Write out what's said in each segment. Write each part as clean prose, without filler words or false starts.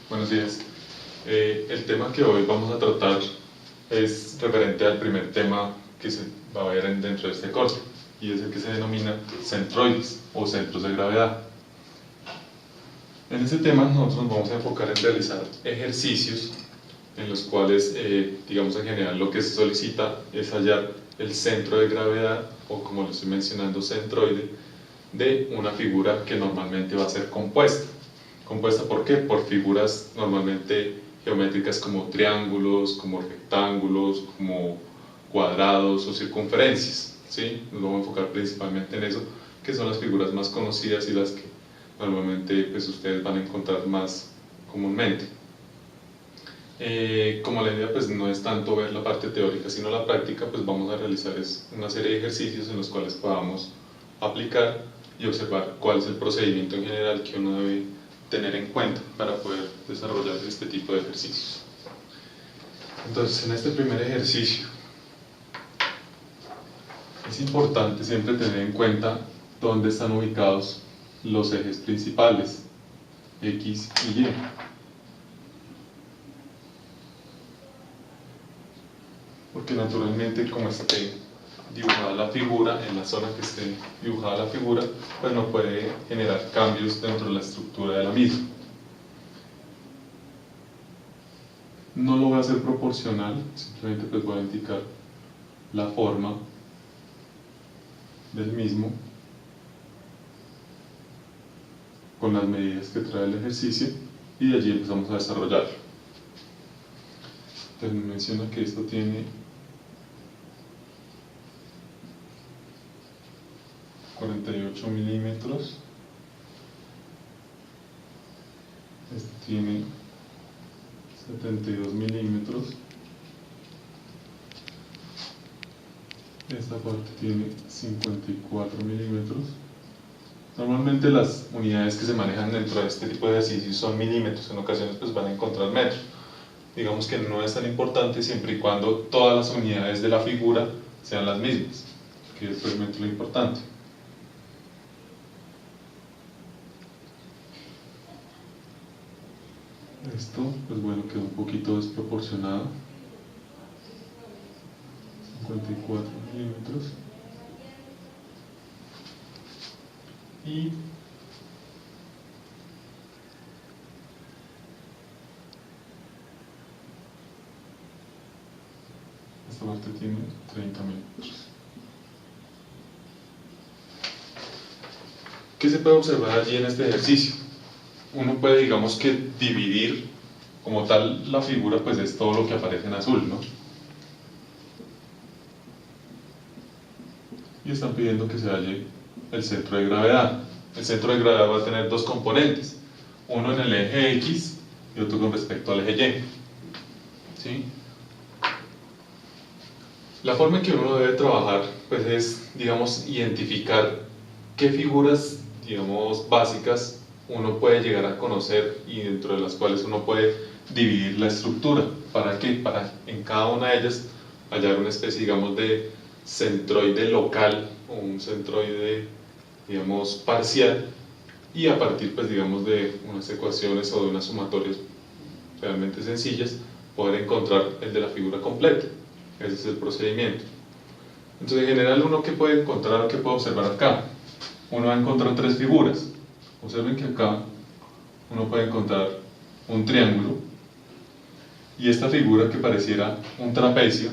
Buenos días. El tema que hoy vamos a tratar es referente al primer tema que se va a ver dentro de este corte, y es el que se denomina centroides o centros de gravedad. En este tema nosotros nos vamos a enfocar en realizar ejercicios en los cuales, digamos, en general lo que se solicita es hallar el centro de gravedad, o como lo estoy mencionando, centroide, de una figura que normalmente va a ser compuesta. ¿Compuesta por qué? Por figuras normalmente geométricas como triángulos, como rectángulos, como cuadrados o circunferencias, ¿sí? Nos vamos a enfocar principalmente en eso, que son las figuras más conocidas y las que normalmente pues, ustedes van a encontrar más comúnmente. Como la idea pues, no es tanto ver la parte teórica, sino la práctica, pues vamos a realizar una serie de ejercicios en los cuales podamos aplicar y observar cuál es el procedimiento en general que uno debe tener en cuenta para poder desarrollar este tipo de ejercicios. Entonces, en este primer ejercicio es importante siempre tener en cuenta dónde están ubicados los ejes principales, X y Y. Porque naturalmente, como esté dibujada la figura, en la zona que esté dibujada la figura, pues no puede generar cambios dentro de la estructura de la misma. No lo voy a hacer proporcional, simplemente pues voy a indicar la forma del mismo con las medidas que trae el ejercicio, y de allí empezamos a desarrollarlo. Entonces me menciona que esto tiene 48 milímetros, este tiene 72 milímetros, esta parte tiene 54 milímetros. Normalmente las unidades que se manejan dentro de este tipo de ejercicios son milímetros, en ocasiones pues van a encontrar metros. Digamos que no es tan importante siempre y cuando todas las unidades de la figura sean las mismas, que es realmente lo importante. Esto, pues bueno, quedó un poquito desproporcionado. 54 milímetros. Y esta parte tiene 30 milímetros. ¿Qué se puede observar allí en este ejercicio? Uno puede, digamos que dividir como tal la figura, pues es todo lo que aparece en azul, ¿no? Y están pidiendo que se halle el centro de gravedad. El centro de gravedad va a tener dos componentes, uno en el eje X y otro con respecto al eje Y, ¿sí? La forma en que uno debe trabajar pues es, digamos, identificar qué figuras, digamos, básicas uno puede llegar a conocer y dentro de las cuales uno puede dividir la estructura. ¿Para qué? Para en cada una de ellas hallar una especie, digamos, de centroide local o un centroide, digamos, parcial, y a partir, pues, digamos, de unas ecuaciones o de unas sumatorias realmente sencillas, poder encontrar el de la figura completa. Ese es el procedimiento. Entonces, en general, uno que puede encontrar o que puede observar acá, uno va a encontrar tres figuras. Observen que acá uno puede encontrar un triángulo, y esta figura que pareciera un trapecio,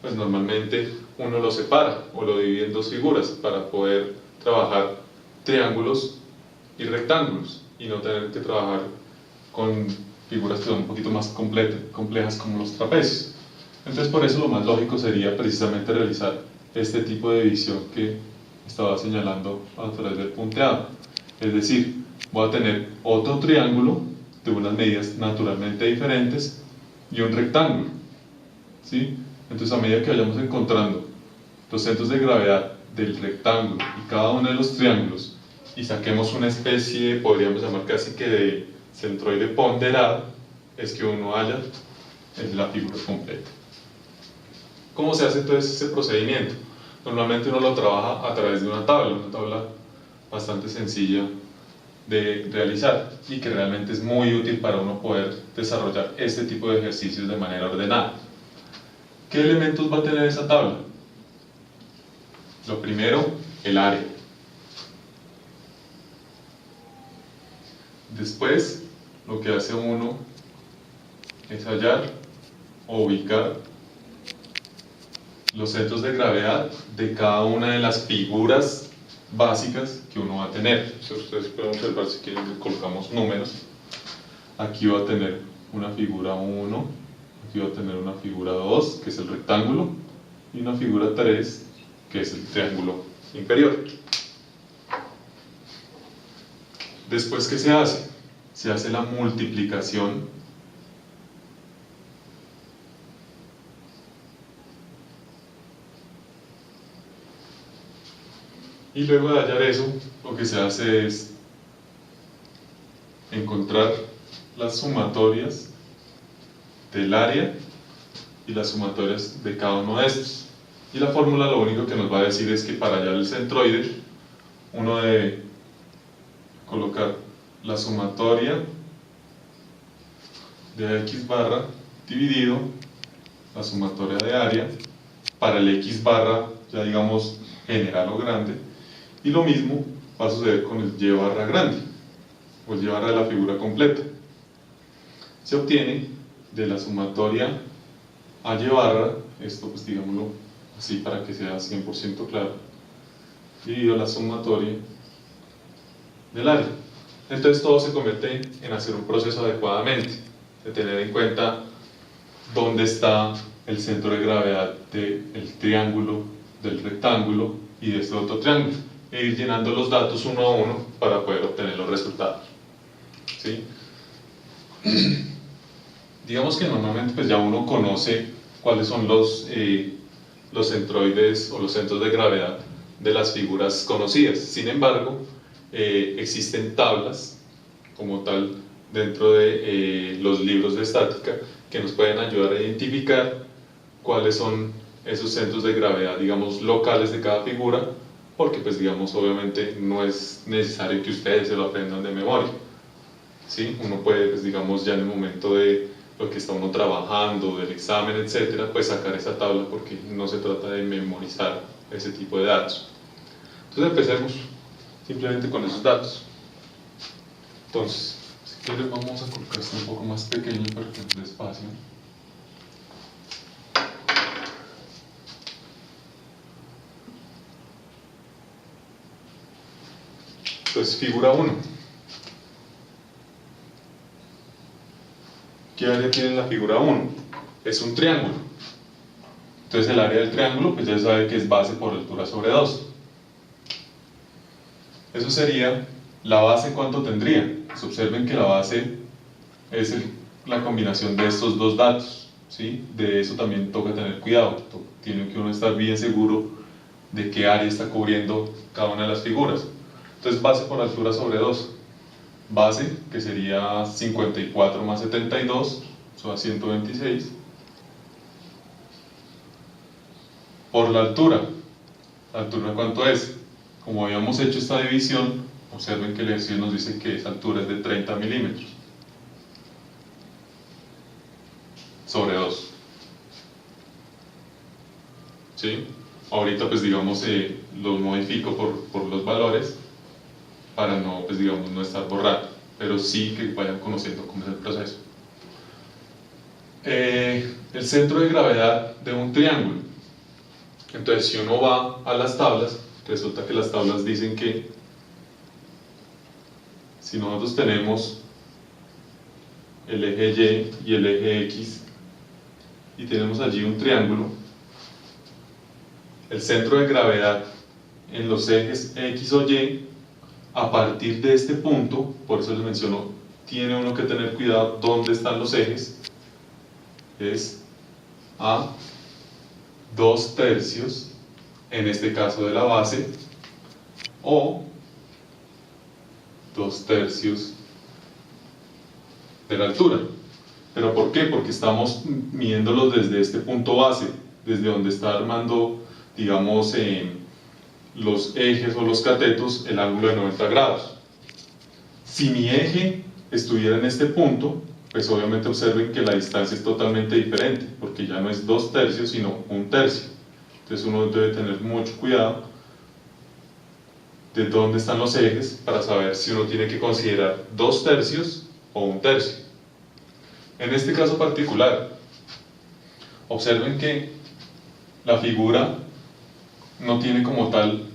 pues normalmente uno lo separa o lo divide en dos figuras para poder trabajar triángulos y rectángulos y no tener que trabajar con figuras que son un poquito más complejas como los trapecios. Entonces, por eso lo más lógico sería precisamente realizar este tipo de división que estaba señalando a través del punteado. Es decir, voy a tener otro triángulo de unas medidas naturalmente diferentes y un rectángulo, ¿sí? Entonces, a medida que vayamos encontrando los centros de gravedad del rectángulo y cada uno de los triángulos y saquemos una especie, podríamos llamar casi que de centroide ponderado, es que uno halla la figura completa. ¿Cómo se hace entonces ese procedimiento? Normalmente uno lo trabaja a través de una tabla bastante sencilla de realizar y que realmente es muy útil para uno poder desarrollar este tipo de ejercicios de manera ordenada. ¿Qué elementos va a tener esa tabla? Lo primero, el área. Después, lo que hace uno es hallar o ubicar los centros de gravedad de cada una de las figuras básicas que uno va a tener. Ustedes pueden observar, si quieren, que colocamos números. Aquí va a tener una figura 1, aquí va a tener una figura 2, que es el rectángulo, y una figura 3, que es el triángulo inferior. Después, ¿qué se hace? Se hace la multiplicación y luego de hallar eso, lo que se hace es encontrar las sumatorias del área y las sumatorias de cada uno de estos. Y la fórmula lo único que nos va a decir es que para hallar el centroide uno debe colocar la sumatoria de x barra dividido la sumatoria de área para el x barra, ya digamos, general o grande, y lo mismo va a suceder con el y barra grande o el y barra de la figura completa. Se obtiene de la sumatoria a y barra, esto pues digámoslo así para que sea 100% claro, dividido la sumatoria del área. Entonces todo se convierte en hacer un proceso adecuadamente, de tener en cuenta dónde está el centro de gravedad del triángulo, del rectángulo y de este otro triángulo, e ir llenando los datos uno a uno para poder obtener los resultados. ¿Sí? Digamos que normalmente pues ya uno conoce cuáles son los centroides o los centros de gravedad de las figuras conocidas. Sin embargo, existen tablas como tal dentro de los libros de estática que nos pueden ayudar a identificar cuáles son esos centros de gravedad, digamos, locales de cada figura, porque pues digamos, obviamente no es necesario que ustedes se lo aprendan de memoria, ¿sí? Uno puede, pues digamos, ya en el momento de lo que está uno trabajando, del examen, etcétera, pues sacar esa tabla, porque no se trata de memorizar ese tipo de datos. Entonces empecemos simplemente con esos datos. Entonces, si quieres vamos a colocar esto un poco más pequeño para que nos dé espacio. Entonces, figura 1. ¿Qué área tiene la figura 1? Es un triángulo. Entonces el área del triángulo, pues ya sabe que es base por altura sobre 2. Eso sería, la base, ¿cuánto tendría? Pues observen que la base es la combinación de estos dos datos, ¿sí? De eso también toca tener cuidado. Tiene que uno estar bien seguro de qué área está cubriendo cada una de las figuras. Entonces base por altura sobre 2. Base, que sería 54 más 72, eso da 126. Por la altura. ¿La altura cuánto es? Como habíamos hecho esta división, observen que el ejercicio nos dice que esa altura es de 30 milímetros sobre 2. ¿Sí? Ahorita pues digamos los modifico por los valores para no, pues digamos, no estar borrando, pero sí que vayan conociendo cómo es el proceso. El centro de gravedad de un triángulo. Entonces si uno va a las tablas, resulta que las tablas dicen que si nosotros tenemos el eje Y y el eje X y tenemos allí un triángulo, el centro de gravedad en los ejes X o Y, a partir de este punto, por eso les menciono, tiene uno que tener cuidado dónde están los ejes, es a 2/3, en este caso de la base, o 2/3 de la altura. ¿Pero por qué? Porque estamos midiéndolos desde este punto base, desde donde está armando, digamos, los ejes o los catetos, el ángulo de 90 grados. Si mi eje estuviera en este punto, pues obviamente observen que la distancia es totalmente diferente, porque ya no es 2/3, sino 1/3. Entonces uno debe tener mucho cuidado de dónde están los ejes para saber si uno tiene que considerar 2/3 o 1/3. En este caso particular, observen que la figura no tiene como tal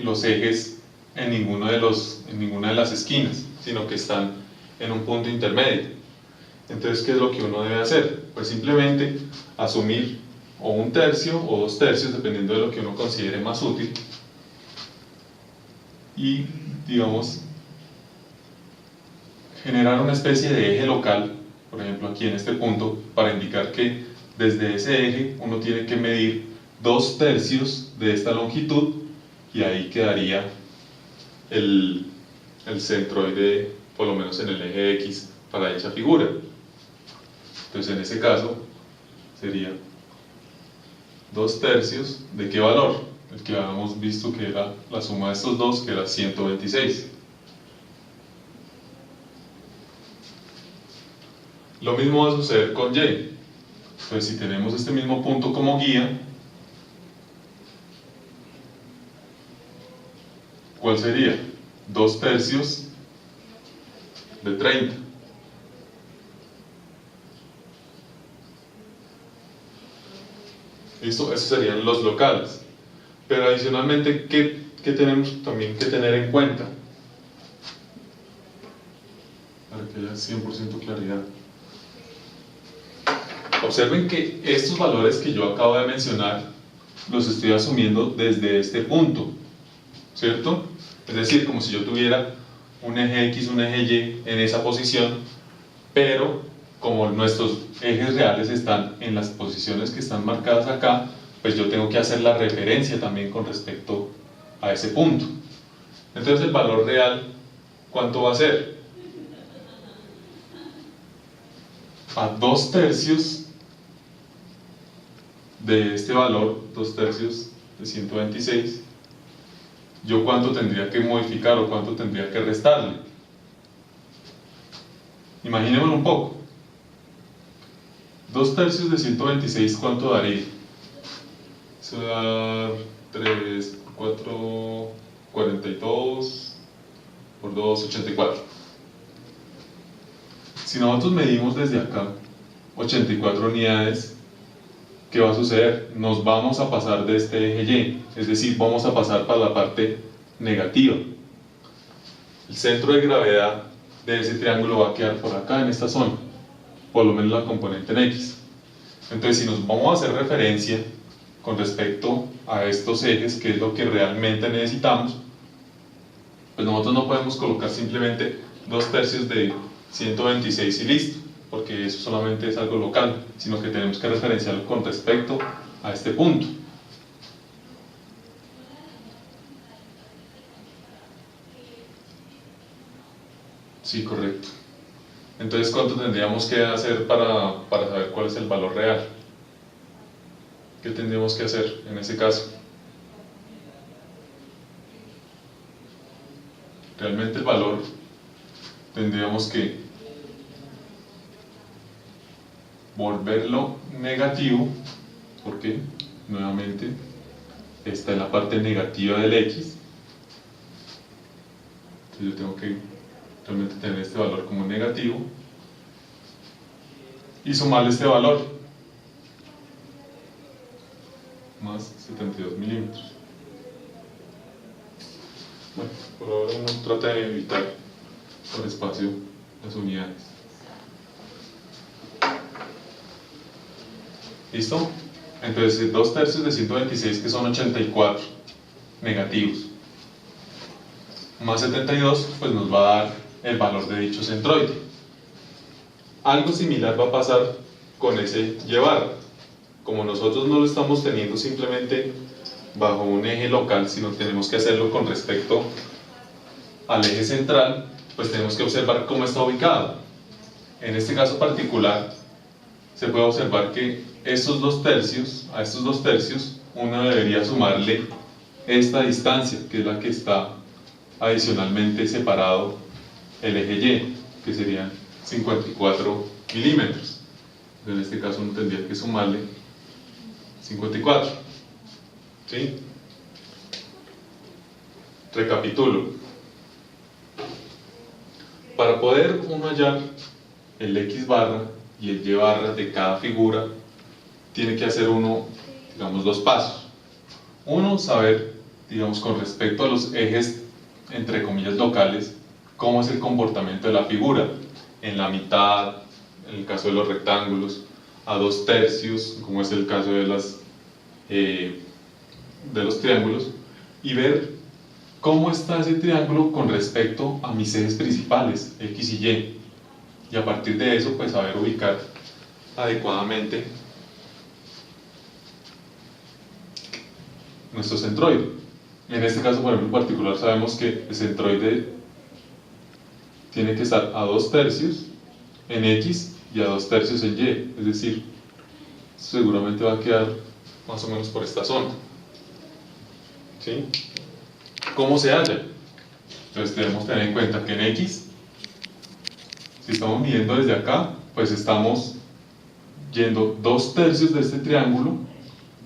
los ejes en ninguna de las esquinas, sino que están en un punto intermedio. Entonces, ¿qué es lo que uno debe hacer? Pues simplemente asumir o 1/3 o 2/3, dependiendo de lo que uno considere más útil, y, digamos, generar una especie de eje local, por ejemplo aquí en este punto, para indicar que desde ese eje uno tiene que medir 2/3 de esta longitud, y ahí quedaría el centroide, por lo menos en el eje X, para dicha figura. Entonces en ese caso sería 2/3 ¿de qué valor? El que habíamos visto que era la suma de estos dos, que era 126. Lo mismo va a suceder con Y. Entonces si tenemos este mismo punto como guía, ¿cuál sería? 2/3 de 30. ¿Listo? Esos serían los locales. Pero adicionalmente, ¿qué tenemos también que tener en cuenta? Para que haya 100% claridad. Observen que estos valores que yo acabo de mencionar los estoy asumiendo desde este punto, ¿cierto? Es decir, como si yo tuviera un eje X, un eje Y en esa posición, pero como nuestros ejes reales están en las posiciones que están marcadas acá, pues yo tengo que hacer la referencia también con respecto a ese punto. Entonces el valor real, ¿cuánto va a ser? A 2/3 de este valor, 2/3 de 126, ¿yo cuánto tendría que modificar o cuánto tendría que restarle? Imaginémoslo un poco. 2/3 de 126, ¿cuánto daría? Eso da 3, 4, 42, por 2, 84. Si nosotros medimos desde acá 84 unidades, ¿qué va a suceder? Nos vamos a pasar de este eje Y, es decir, vamos a pasar para la parte negativa. El centro de gravedad de ese triángulo va a quedar por acá en esta zona, por lo menos la componente en X. Entonces, si nos vamos a hacer referencia con respecto a estos ejes, que es lo que realmente necesitamos, pues nosotros no podemos colocar simplemente 2/3 de 126 y listo, porque eso solamente es algo local, sino que tenemos que referenciarlo con respecto a este punto. Sí, correcto. Entonces, ¿cuánto tendríamos que hacer para saber cuál es el valor real? ¿Qué tendríamos que hacer en ese caso? Realmente el valor tendríamos que volverlo negativo, porque nuevamente está en la parte negativa del X. Entonces yo tengo que realmente tener este valor como negativo y sumarle este valor, más 72 milímetros. Bueno, por ahora uno trata de evitar por espacio las unidades. ¿Listo? Entonces 2/3 de 126, que son 84 negativos, más 72, pues nos va a dar el valor de dicho centroide. Algo similar va a pasar con ese llevar. Como nosotros no lo estamos teniendo simplemente bajo un eje local, sino tenemos que hacerlo con respecto al eje central, pues tenemos que observar cómo está ubicado. En este caso particular, se puede observar que a estos 2/3 uno debería sumarle esta distancia, que es la que está adicionalmente separado el eje Y, que serían 54 milímetros. En este caso uno tendría que sumarle 54. ¿Sí? Recapitulo. Para poder uno hallar el X barra y el Y barra de cada figura, tiene que hacer uno, digamos, dos pasos. Uno, saber, digamos, con respecto a los ejes, entre comillas, locales, cómo es el comportamiento de la figura. En la mitad, en el caso de los rectángulos, a 2/3, como es el caso de los triángulos, y ver cómo está ese triángulo con respecto a mis ejes principales, X y Y. Y a partir de eso, pues saber ubicar adecuadamente nuestro centroide. En este caso, por ejemplo, en particular, sabemos que el centroide tiene que estar a 2/3 en X y a 2/3 en Y, es decir, seguramente va a quedar más o menos por esta zona. ¿Sí? ¿Cómo se halla? Entonces debemos tener en cuenta que en X, si estamos midiendo desde acá, pues estamos yendo 2/3 de este triángulo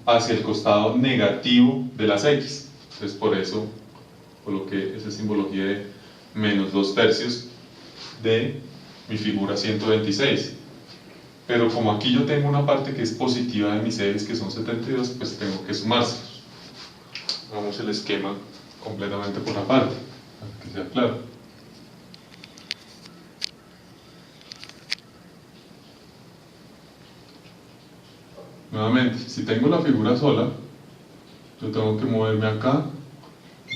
hacia el costado negativo de las X. Entonces por eso coloqué esa simbología de menos 2/3 de mi figura 126. Pero como aquí yo tengo una parte que es positiva de mis ejes, que son 72, pues tengo que sumárselos. Hagamos el esquema completamente por aparte, para que sea claro. Nuevamente, si tengo la figura sola, yo tengo que moverme acá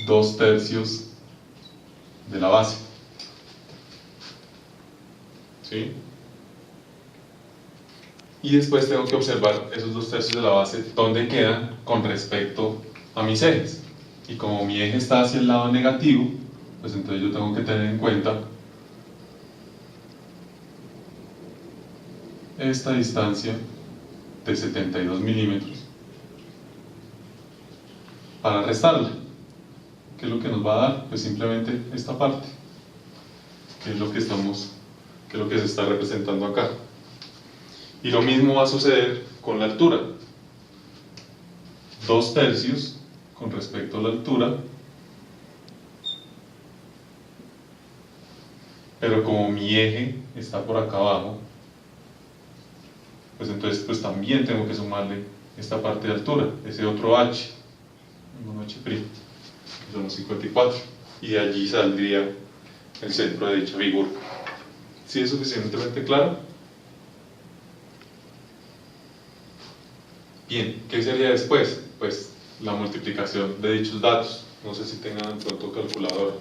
2/3 de la base. ¿Sí? Y después tengo que observar esos 2/3 de la base, dónde quedan con respecto a mis ejes. Y como mi eje está hacia el lado negativo, pues entonces yo tengo que tener en cuenta esta distancia de 72 milímetros para restarla. ¿Qué es lo que nos va a dar? Pues simplemente esta parte, que es lo que se está representando acá. Y lo mismo va a suceder con la altura. 2/3 con respecto a la altura, pero como mi eje está por acá abajo, pues entonces pues también tengo que sumarle esta parte de altura, ese otro h, un h', que son los 54, y de allí saldría el centro de dicha figura. ¿Sí es suficientemente claro? Bien, ¿qué sería después? Pues la multiplicación de dichos datos. No sé si tengan de pronto calculadora.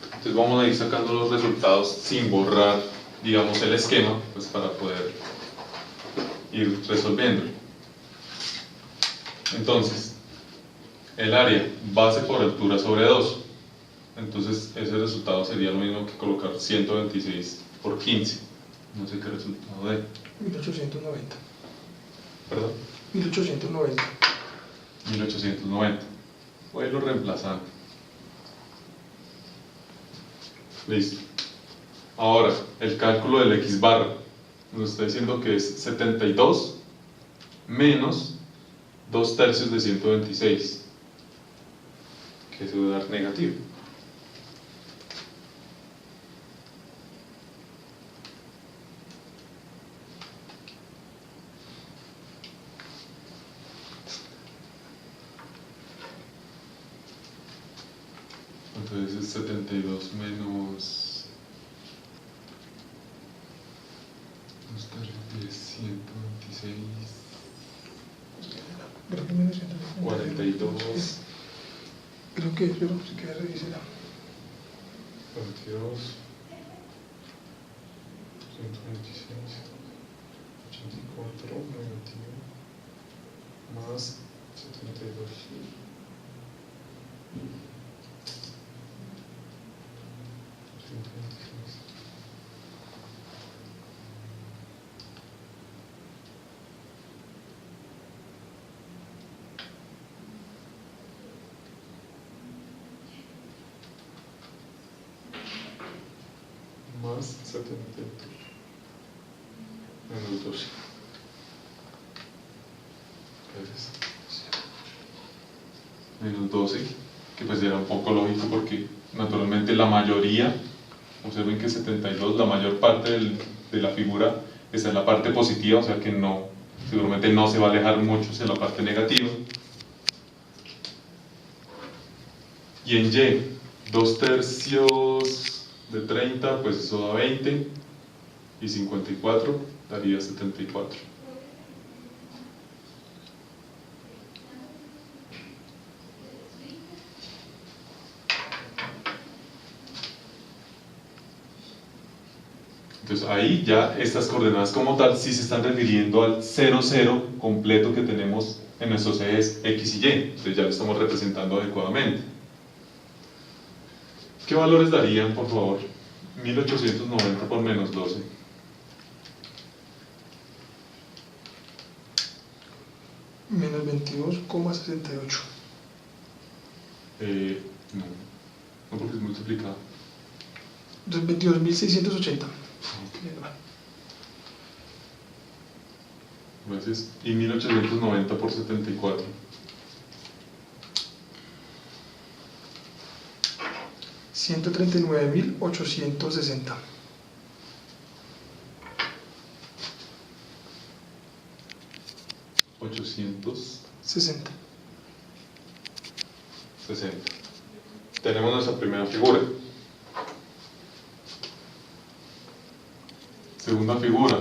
Entonces vamos a ir sacando los resultados sin borrar, digamos, el esquema, pues para poder ir resolviendo. Entonces, el área base por altura sobre 2. Entonces ese resultado sería lo mismo que colocar 126 por 15. No sé qué resultado de 1890. ¿Perdón? 1890. 1890. Voy a irlo reemplazando. Listo. Ahora, el cálculo del X barra. Nos está diciendo que es 72 menos 2/3 de 126, que es debe dar negativo. Entonces es 72 menos 2/3 de 126, Creo que menos 150. 42. Creo que, pero si quieres revísela. 42, 126, 84, negativo, más 72. 126. más 72 menos 12. Menos 12, que pues era un poco lógico porque naturalmente la mayoría, observen que 72, la mayor parte de la figura está en la parte positiva, o sea que no, seguramente no se va a alejar mucho hacia la parte negativa. Y en Y, 2/3 de 30, pues eso da 20, y 54 daría 74. Entonces ahí ya estas coordenadas como tal sí se están refiriendo al 0, 0 completo que tenemos en nuestros ejes X y Y. Entonces ya lo estamos representando adecuadamente. ¿Qué valores darían, por favor? 1890 por menos 12. Menos 22,68. No porque es multiplicado. Entonces 22.680. Gracias. Y 1890 por 74. $139.860. 860. 60. Tenemos nuestra primera figura. Segunda figura,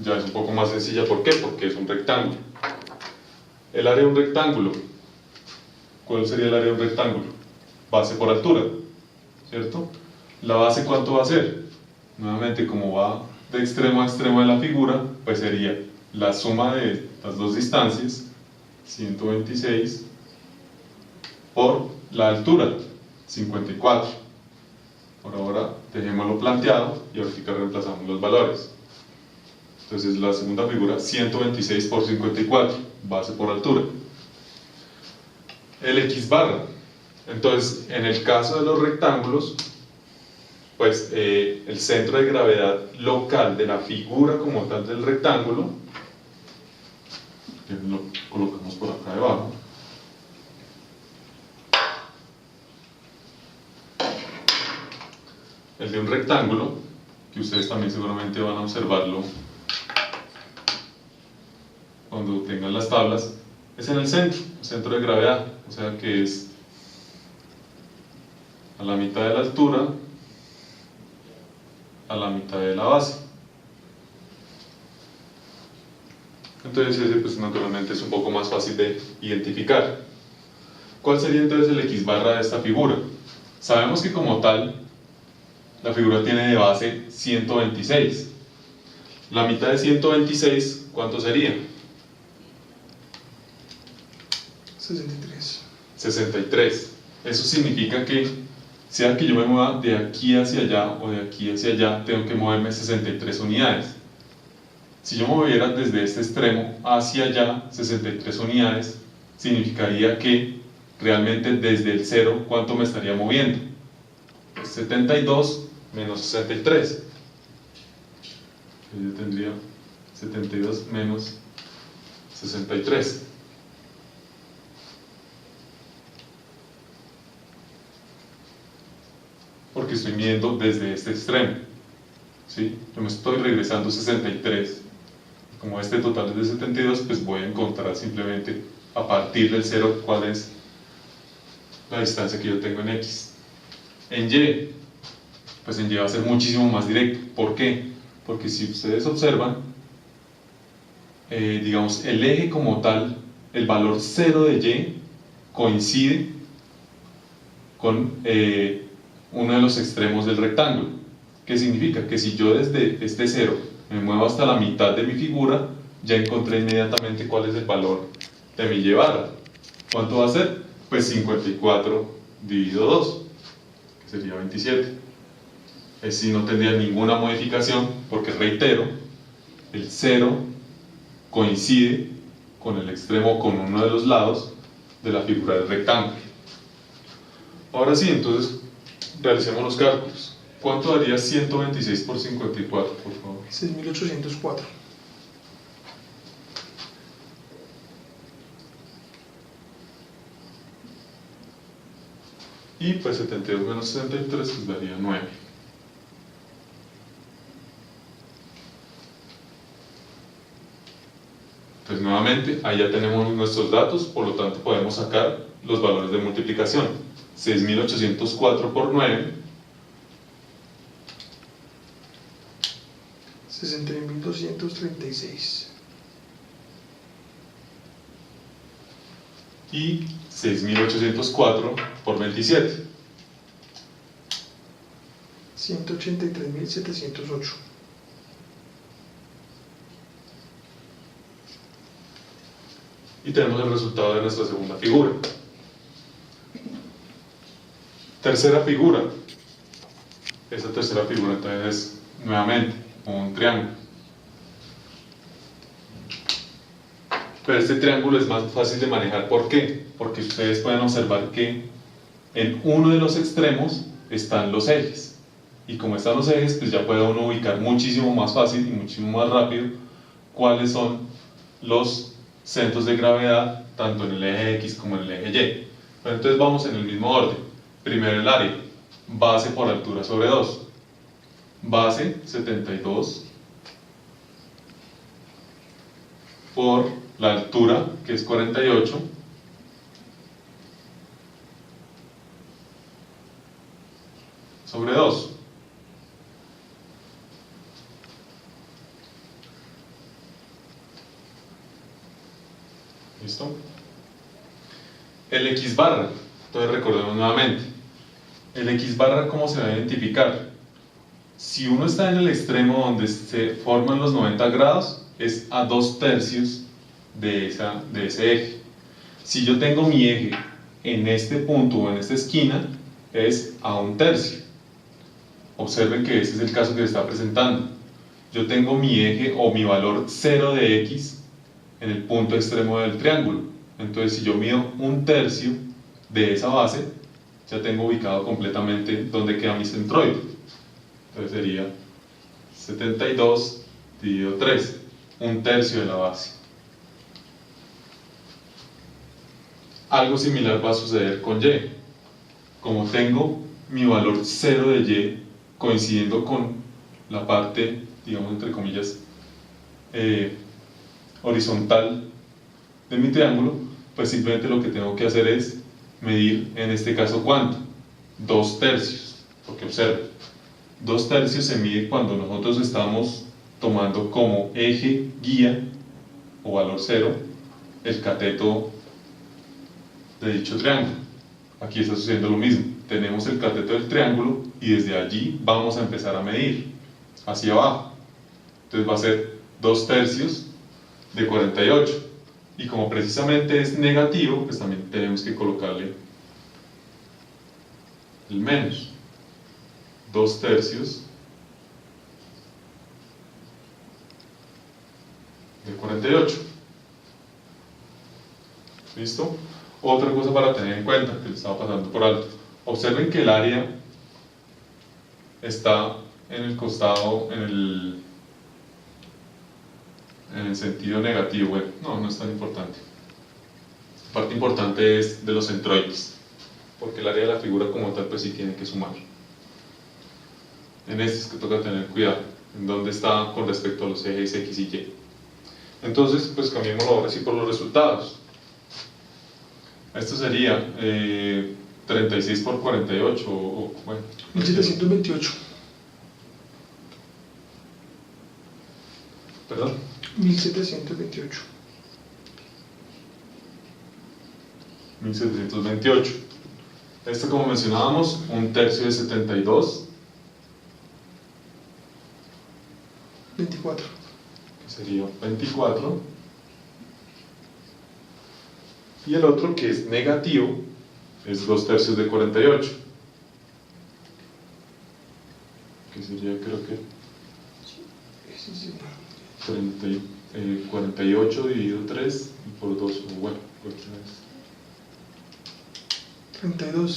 ya es un poco más sencilla. ¿Por qué? Porque es un rectángulo. El área de un rectángulo, ¿cuál sería el área de un rectángulo? Base por altura, ¿cierto? ¿La base cuánto va a ser? Nuevamente, como va de extremo a extremo de la figura, pues sería la suma de las dos distancias, 126, por la altura, 54. Por ahora dejémoslo planteado y ahorita reemplazamos los valores. Entonces la segunda figura, 126 por 54, base por altura. El X barra. Entonces, en el caso de los rectángulos, pues el centro de gravedad local de la figura como tal del rectángulo, que lo colocamos por acá debajo, el de un rectángulo, que ustedes también seguramente van a observarlo cuando tengan las tablas, es en el centro de gravedad, o sea que es a la mitad de la altura, a la mitad de la base. Entonces ese pues naturalmente es un poco más fácil de identificar. ¿Cuál sería entonces el X barra de esta figura? Sabemos que como tal la figura tiene de base 126. La mitad de 126, ¿cuánto sería? 63. 63. Eso significa que, sea que yo me mueva de aquí hacia allá o de aquí hacia allá, tengo que moverme 63 unidades. Si yo me moviera desde este extremo hacia allá 63 unidades, significaría que realmente desde el 0, ¿cuánto me estaría moviendo? Pues 72 menos 63. Yo tendría 72 menos 63. Porque estoy midiendo desde este extremo, ¿sí? Yo me estoy regresando 63. Como este total es de 72, pues voy a encontrar simplemente a partir del 0 cuál es la distancia que yo tengo en X. En Y, pues en Y va a ser muchísimo más directo. ¿Por qué? Porque si ustedes observan, digamos, el eje como tal, el valor 0 de Y coincide con uno de los extremos del rectángulo. ¿Qué significa? Que si yo desde este 0 me muevo hasta la mitad de mi figura, ya encontré inmediatamente cuál es el valor de mi Y barra. ¿Cuánto va a ser? Pues 54 dividido 2, que sería 27. Es decir, no tendría ninguna modificación, porque reitero, el 0 coincide con el extremo, con uno de los lados de la figura del rectángulo. Ahora sí, entonces realicemos los cálculos. ¿Cuánto daría 126 por 54, por favor? 6.804. Y pues 72 menos 63 pues daría 9. Entonces nuevamente, ahí ya tenemos nuestros datos, por lo tanto podemos sacar los valores de multiplicación. 6.804 por 9. 61.236. Y 6.804 por 27. 183.708. Y tenemos el resultado de nuestra segunda figura. Tercera figura. Esta tercera figura entonces es nuevamente un triángulo. Pero este triángulo es más fácil de manejar. ¿Por qué? Porque ustedes pueden observar que en uno de los extremos están los ejes. Y como están los ejes, pues ya puede uno ubicar muchísimo más fácil y muchísimo más rápido cuáles son los centros de gravedad, tanto en el eje X como en el eje Y. Pero entonces vamos en el mismo orden. Primero el área, base por altura sobre 2. Base 72 por la altura, que es 48, sobre 2. ¿Listo? El X barra, entonces recordemos nuevamente. El X barra, ¿cómo se va a identificar? Si uno está en el extremo donde se forman los 90 grados, es a 2/3 de ese eje. Si yo tengo mi eje en este punto o en esta esquina, es a 1/3. Observen que ese es el caso que se está presentando. Yo tengo mi eje o mi valor 0 de X en el punto extremo del triángulo. Entonces, si yo mido 1/3 de esa base, ya tengo ubicado completamente dónde queda mi centroide. Entonces sería 72 dividido 3, 1/3 de la base. Algo similar va a suceder con Y. Como tengo mi valor 0 de Y coincidiendo con la parte, digamos entre comillas, horizontal de mi triángulo, pues simplemente lo que tengo que hacer es medir, en este caso, ¿cuánto? 2/3, porque observen, 2/3 se mide cuando nosotros estamos tomando como eje guía o valor 0 el cateto de dicho triángulo. Aquí está sucediendo lo mismo, tenemos el cateto del triángulo y desde allí vamos a empezar a medir hacia abajo. Entonces va a ser 2/3 de 48, y como precisamente es negativo, pues también tenemos que colocarle el menos. 2/3 de 48. ¿Listo? Otra cosa para tener en cuenta, que le estaba pasando por alto. Observen que el área está en el costado, en el sentido negativo. Bueno, no es tan importante. La parte importante es de los centroides, porque el área de la figura como tal pues sí tiene que sumar. En este es que toca tener cuidado, en dónde está con respecto a los ejes X y Y. Entonces, pues cambiémoslo ahora sí por los resultados. Esto sería 36 por 48, bueno, 1728. ¿Perdón? 1728. 1728. Esto, como mencionábamos, 1/3 de 72. 24. Que sería 24. Y el otro, que es negativo, es 2/3 de 48. Que sería, creo que 48 dividido 3 y por 2, bueno, por 3. 32.